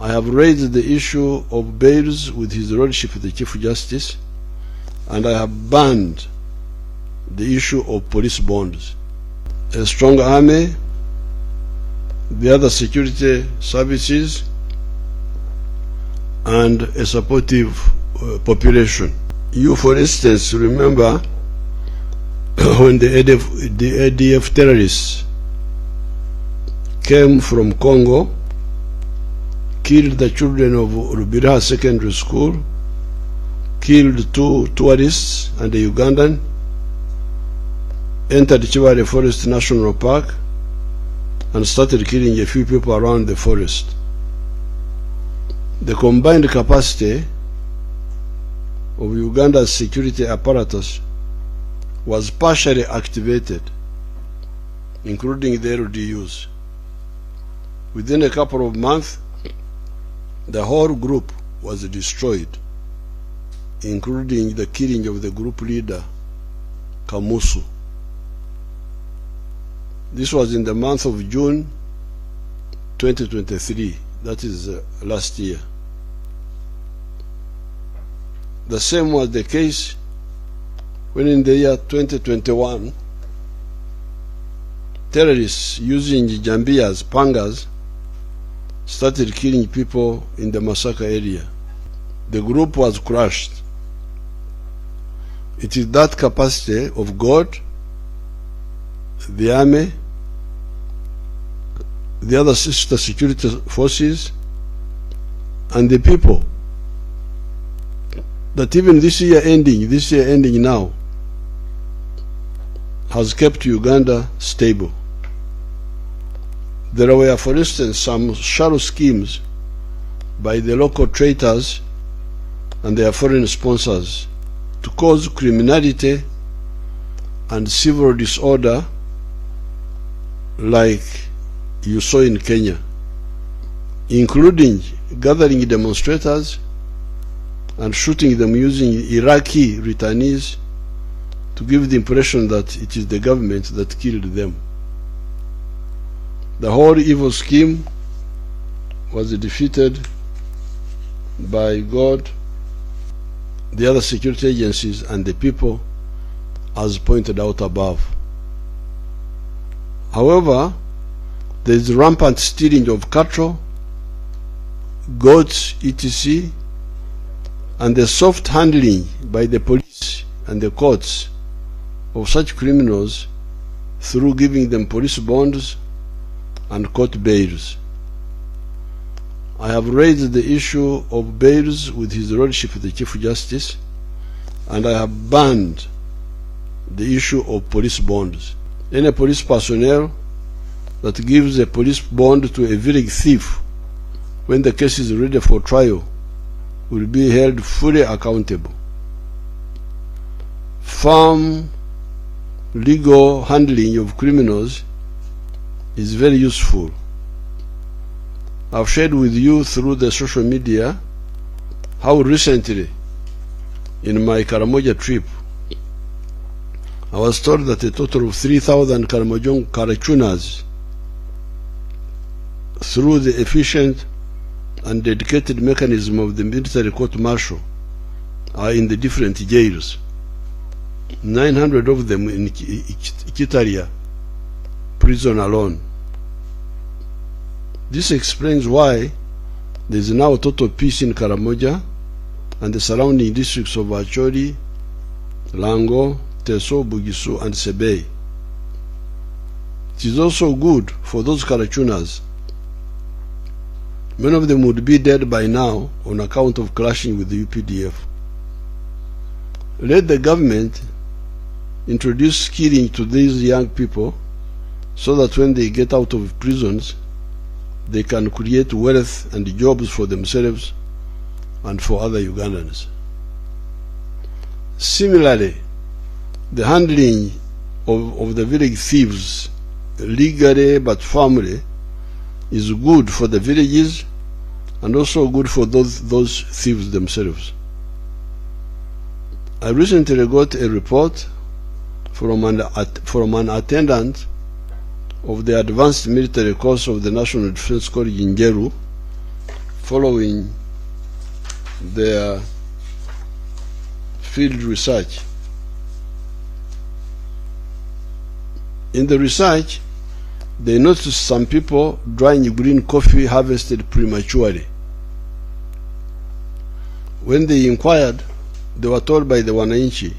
I have raised the issue of bails with His Lordship the Chief Justice, and I have banned the issue of police bonds. A strong army, the other security services, and a supportive population. You, for instance, remember when the ADF terrorists came from Congo, killed the children of Rubiraha Secondary School, killed 2 tourists and a Ugandan, entered Chibale Forest National Park, and started killing a few people around the forest. The combined capacity of Uganda's security apparatus was partially activated, including the LDUs. Within a couple of months, the whole group was destroyed, including the killing of the group leader, Kamusu. This was in the month of June 2023, that is last year. The same was the case when in the year 2021, terrorists using jambias, pangas, started killing people in the Masaka area. The group was crushed. It is that capacity of God, the army, the other sister security forces, and the people that even this year ending now, has kept Uganda stable. There were, for instance, some shallow schemes by the local traitors and their foreign sponsors to cause criminality and civil disorder like you saw in Kenya, including gathering demonstrators and shooting them using Iraqi returnees to give the impression that it is the government that killed them. The whole evil scheme was defeated by God, the other security agencies, and the people, as pointed out above. However, there is rampant stealing of cattle, goats, etc., and the soft handling by the police and the courts of such criminals through giving them police bonds and court bails. I have raised the issue of bails with His Lordship the Chief Justice, and I have banned the issue of police bonds. Any police personnel that gives a police bond to a village thief when the case is ready for trial will be held fully accountable. Firm legal handling of criminals is very useful. I've shared with you through the social media how recently in my Karamoja trip I was told that a total of 3,000 Karamojong Karachunas, through the efficient and dedicated mechanism of the military court-martial, are in the different jails. 900 of them in Kitaria prison alone. This explains why there is now total peace in Karamoja and the surrounding districts of Acholi, Lango, Teso, Bugisu, and Sebei. It is also good for those Karachunas. Many of them would be dead by now on account of clashing with the UPDF. Let the government introduce skilling to these young people so that when they get out of prisons, they can create wealth and jobs for themselves and for other Ugandans. Similarly, the handling of the village thieves, legally but firmly, is good for the villages and also good for those thieves themselves. I recently got a report from an attendant of the advanced military course of the National Defense College in Jeru, following their field research. In the research, they noticed some people drying green coffee harvested prematurely. When they inquired, they were told by the Wananchi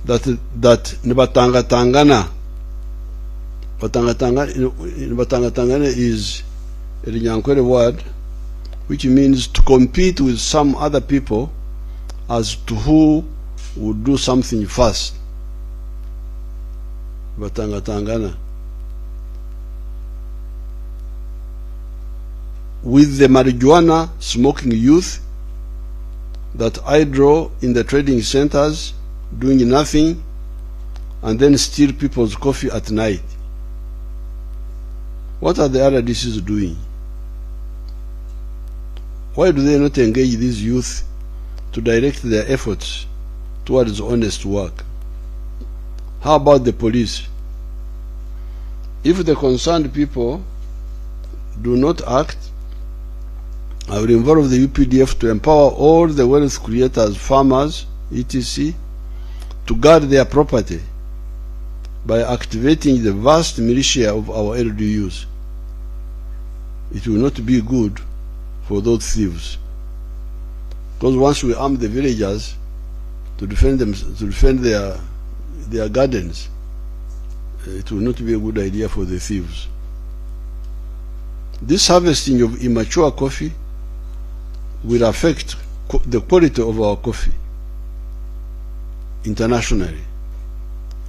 that Nibatangatangana is a Nyankwere word which means to compete with some other people as to who would do something first. Nibatangatangana. With the marijuana smoking youth that idle in the trading centers doing nothing and then steal people's coffee at night. What are the other DCs doing? Why do they not engage these youth to direct their efforts towards honest work? How about the police? If the concerned people do not act, I will involve the UPDF to empower all the wealth creators, farmers, etc., to guard their property by activating the vast militia of our LDUs. It will not be good for those thieves, because once we arm the villagers to defend them, to defend their gardens, it will not be a good idea for the thieves. This harvesting of immature coffee will affect the quality of our coffee internationally.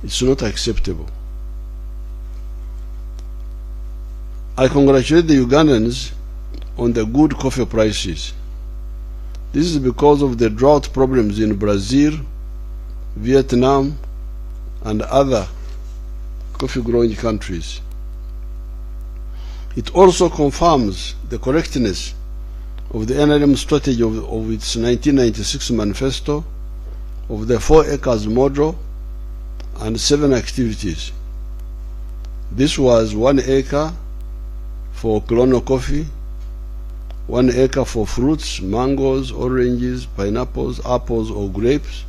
It's not acceptable. I congratulate the Ugandans on the good coffee prices. This is because of the drought problems in Brazil, Vietnam, and other coffee-growing countries. It also confirms the correctness of the NRM strategy of its 1996 manifesto of the 4 acres model and 7 activities. This was 1 acre for colonial coffee, 1 acre for fruits, mangoes, oranges, pineapples, apples or grapes,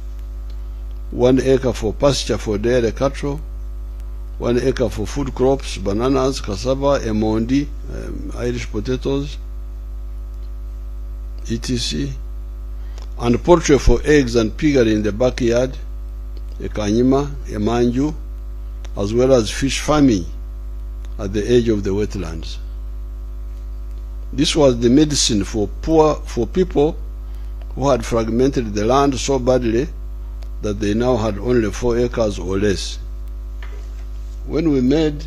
1 acre for pasture for dairy cattle, 1 acre for food crops, bananas, cassava, emondi, Irish potatoes, etc., and poultry for eggs and piggery in the backyard, a kanyima, a manju, as well as fish farming at the edge of the wetlands. This was the medicine for people who had fragmented the land so badly that they now had only 4 acres or less. When we made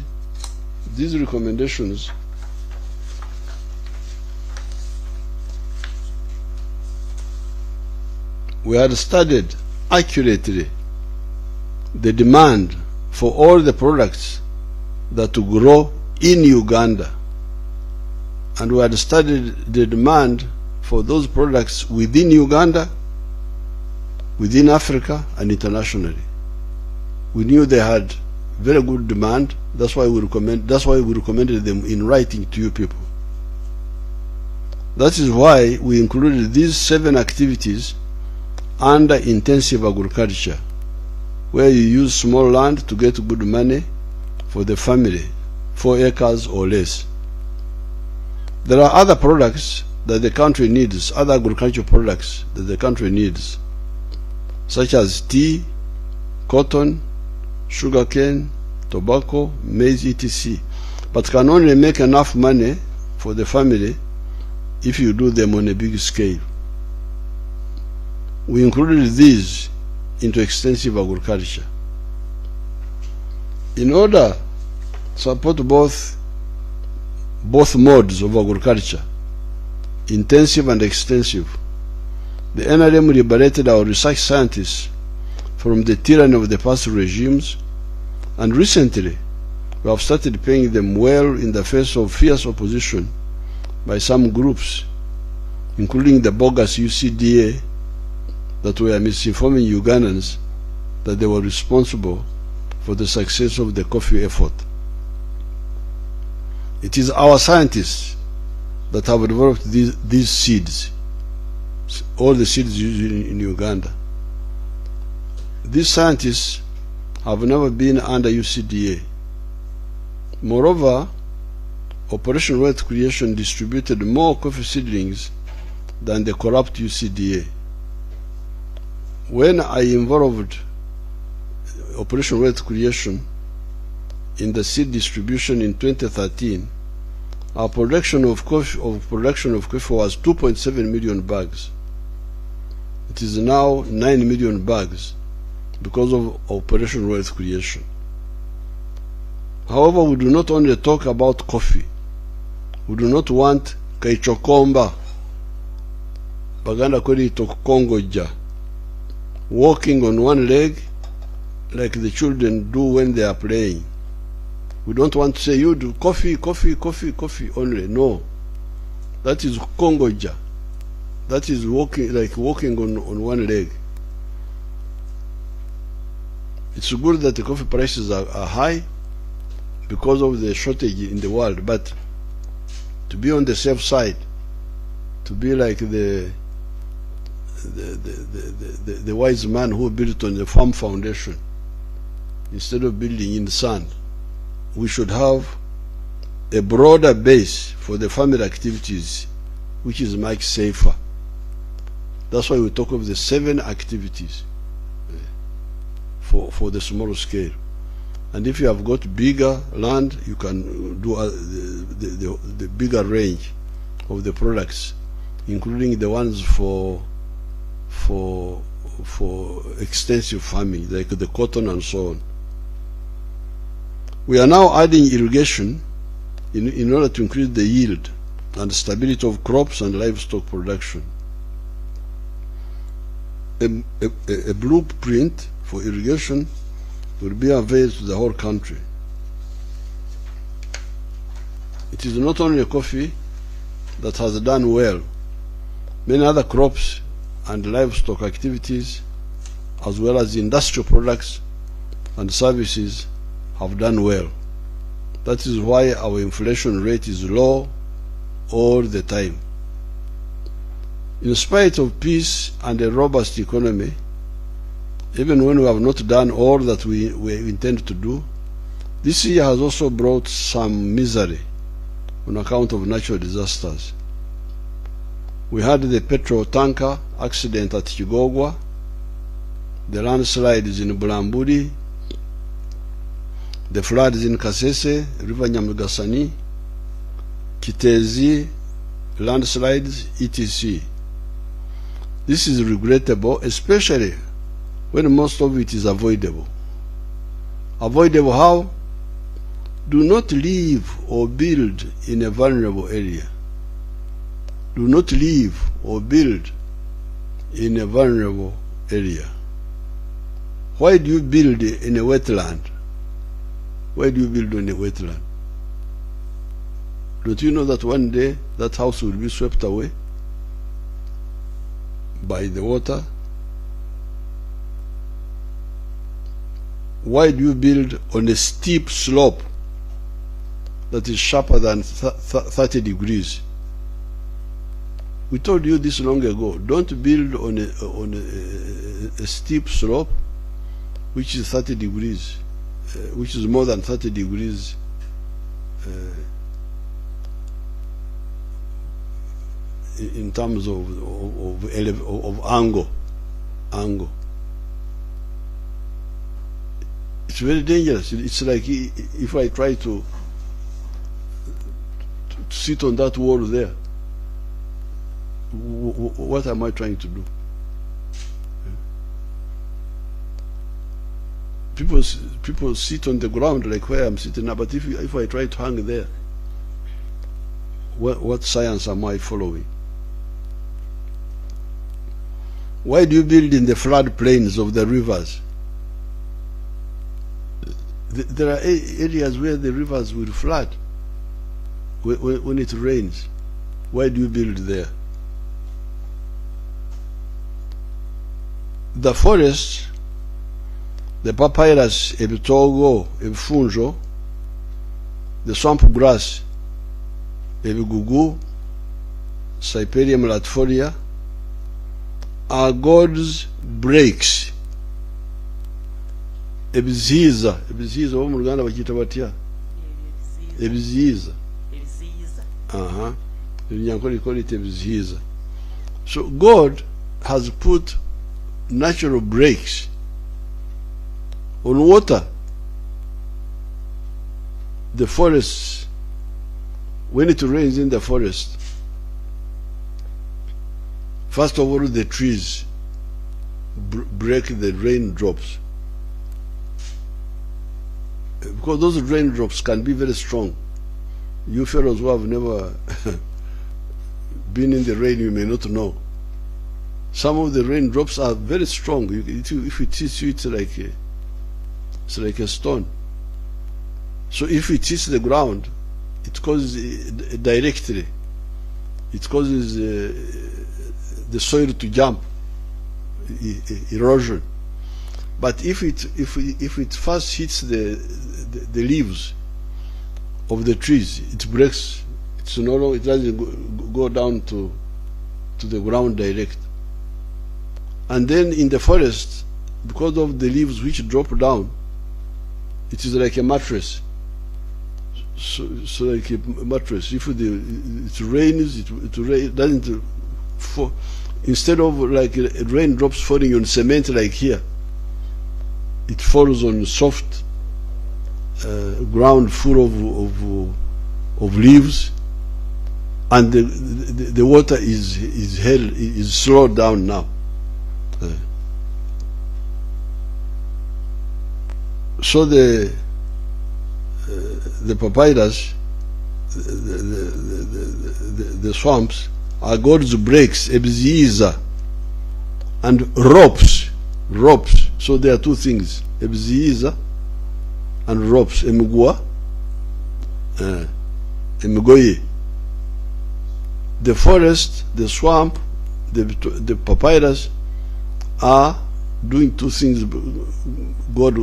these recommendations, we had studied accurately the demand for all the products that to grow in Uganda, and we had studied the demand for those products within Uganda, within Africa, and internationally. We knew they had very good demand. That's why we recommended them in writing to you people. That is why we included these 7 activities under intensive agriculture, where you use small land to get good money for the family, 4 acres or less. There are other products that the country needs, other agricultural products that the country needs, such as tea, cotton, sugarcane, tobacco, maize, etc., but can only make enough money for the family if you do them on a big scale. We included these into extensive agriculture. In order to support both modes of agriculture, intensive and extensive, the NRM liberated our research scientists from the tyranny of the past regimes, and recently we have started paying them well in the face of fierce opposition by some groups, including the bogus UCDA that were misinforming Ugandans that they were responsible for the success of the coffee effort. It is our scientists that have developed these seeds, all the seeds used in Uganda. These scientists have never been under UCDA. Moreover, Operation Wealth Creation distributed more coffee seedlings than the corrupt UCDA. When I involved Operation Wealth Creation in the seed distribution in 2013, our production of coffee was 2.7 million bags. It is now 9 million bags because of Operation Wealth Creation. However, we do not only talk about coffee. We do not want kaichokomba, baganda kweli tokongoja, walking on one leg like the children do when they are playing. We don't want to say you do coffee, coffee, coffee, coffee only. No, that is kongoja. That is walking on one leg. It's good that the coffee prices are high because of the shortage in the world, but to be on the safe side, to be like the wise man who built on the firm foundation instead of building in the sand, we should have a broader base for the family activities, which is much safer. That's why we talk of the 7 activities for the small scale. And if you have got bigger land, you can do the bigger range of the products, including the ones for extensive farming, like the cotton and so on. We are now adding irrigation in order to increase the yield and stability of crops and livestock production. A blueprint for irrigation will be unveiled to the whole country. It is not only coffee that has done well. Many other crops and livestock activities, as well as industrial products and services, have done well. That is why our inflation rate is low all the time. In spite of peace and a robust economy, even when we have not done all that we intend to do, this year has also brought some misery on account of natural disasters. We had the petrol tanker accident at Kigogwa, the landslides in Bulambuli, the floods in Kasese, River Nyamugasani, Kitezi, landslides, etc. This is regrettable, especially when most of it is avoidable. Avoidable how? Do not live or build in a vulnerable area. Do not live or build in a vulnerable area. Why do you build in a wetland? Why do you build on a wetland? Don't you know that one day that house will be swept away by the water? Why do you build on a steep slope that is sharper than 30 degrees? We told you this long ago. Don't build on a steep slope which is 30 degrees, which is more than 30 degrees in terms of angle. It's very dangerous. It's like if I try to sit on that wall there, what am I trying to do? People sit on the ground like where I'm sitting now, but if I try to hang there, what science am I following? Why do you build in the flood plains of the rivers? There are areas where the rivers will flood when it rains. Why do you build there? The forest, the papyrus, ebitogo, ebifunjo, the swamp grass, ebigugu, Cyperium latifolia, are God's breaks. Ebiziiza oba mu Luganda bakiyita batya? Ebiziiza. Ebinyankole call it ebiziiza. So God has put natural breaks on water. The forests, when it rains in the forest, first of all the trees break the raindrops, because those raindrops can be very strong. You fellows who have never been in the rain, you may not know. Some of the raindrops are very strong. If it hits you, it's like a stone. So if it hits the ground, it causes directly. It causes the soil to jump, erosion. But if it first hits the leaves of the trees, it breaks. It's no longer, it doesn't go down to the ground direct. And then in the forest, because of the leaves which drop down, it is like a mattress. So like a mattress. If it rains, it doesn't fall. Instead of like raindrops falling on cement like here, it falls on soft ground full of leaves, and the water is slowed down now. So the papyrus, the swamps, are God's breaks, ebiziiza, and ropes. So there are two things, ebiziiza and ropes, emugwa, emugoye. The forest, the swamp, the papyrus are doing two things. God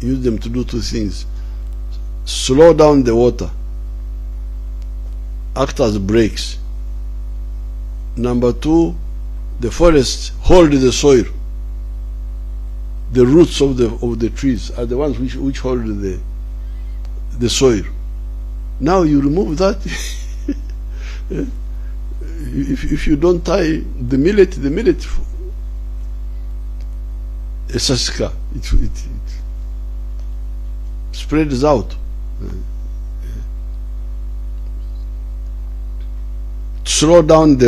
used them to do two things: slow down the water, act as brakes. Number two, the forests hold the soil. The roots of the trees are the ones which hold the soil. Now you remove that. If you don't tie the millet esasika, it spreads out. Slow down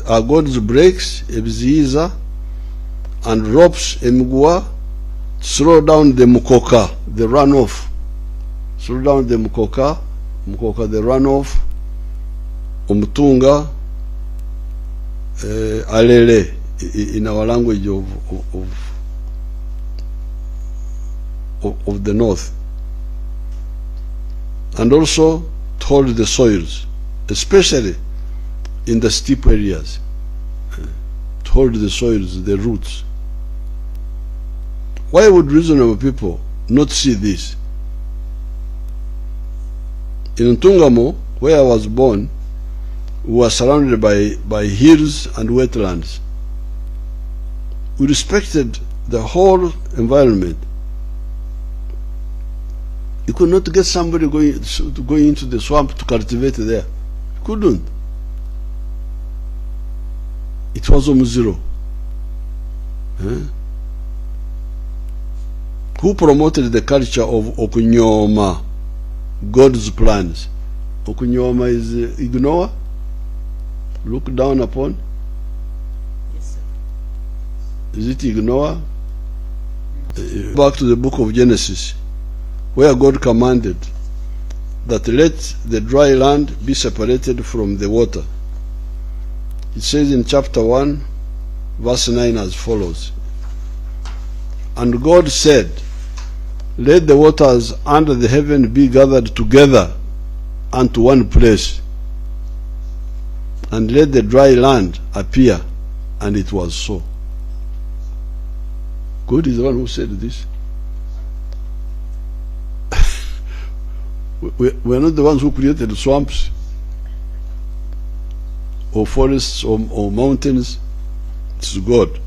our God's breaks, ebiziiza, and ropes, emugwa. Slow down the mukoka, the runoff. Slow down the mukoka, the runoff. Umutunga, alele, in our language of the north. And also to hold the soils, especially in the steep areas, to hold the soils, the roots. Why would reasonable people not see this? In Ntungamo, where I was born, we were surrounded by hills and wetlands. We respected the whole environment. You could not get somebody going into the swamp to cultivate there. You couldn't. It was almost zero. Who promoted the culture of okunyoma, God's plans? Okunyoma is ignore, look down upon. Yes, sir. Is it ignore? Back to the book of Genesis, where God commanded that let the dry land be separated from the water. It says in chapter 1, verse 9 as follows: And God said, let the waters under the heaven be gathered together unto one place, and let the dry land appear. And it was so. God is the one who said this. We are not the ones who created the swamps. or forests or mountains. It's God.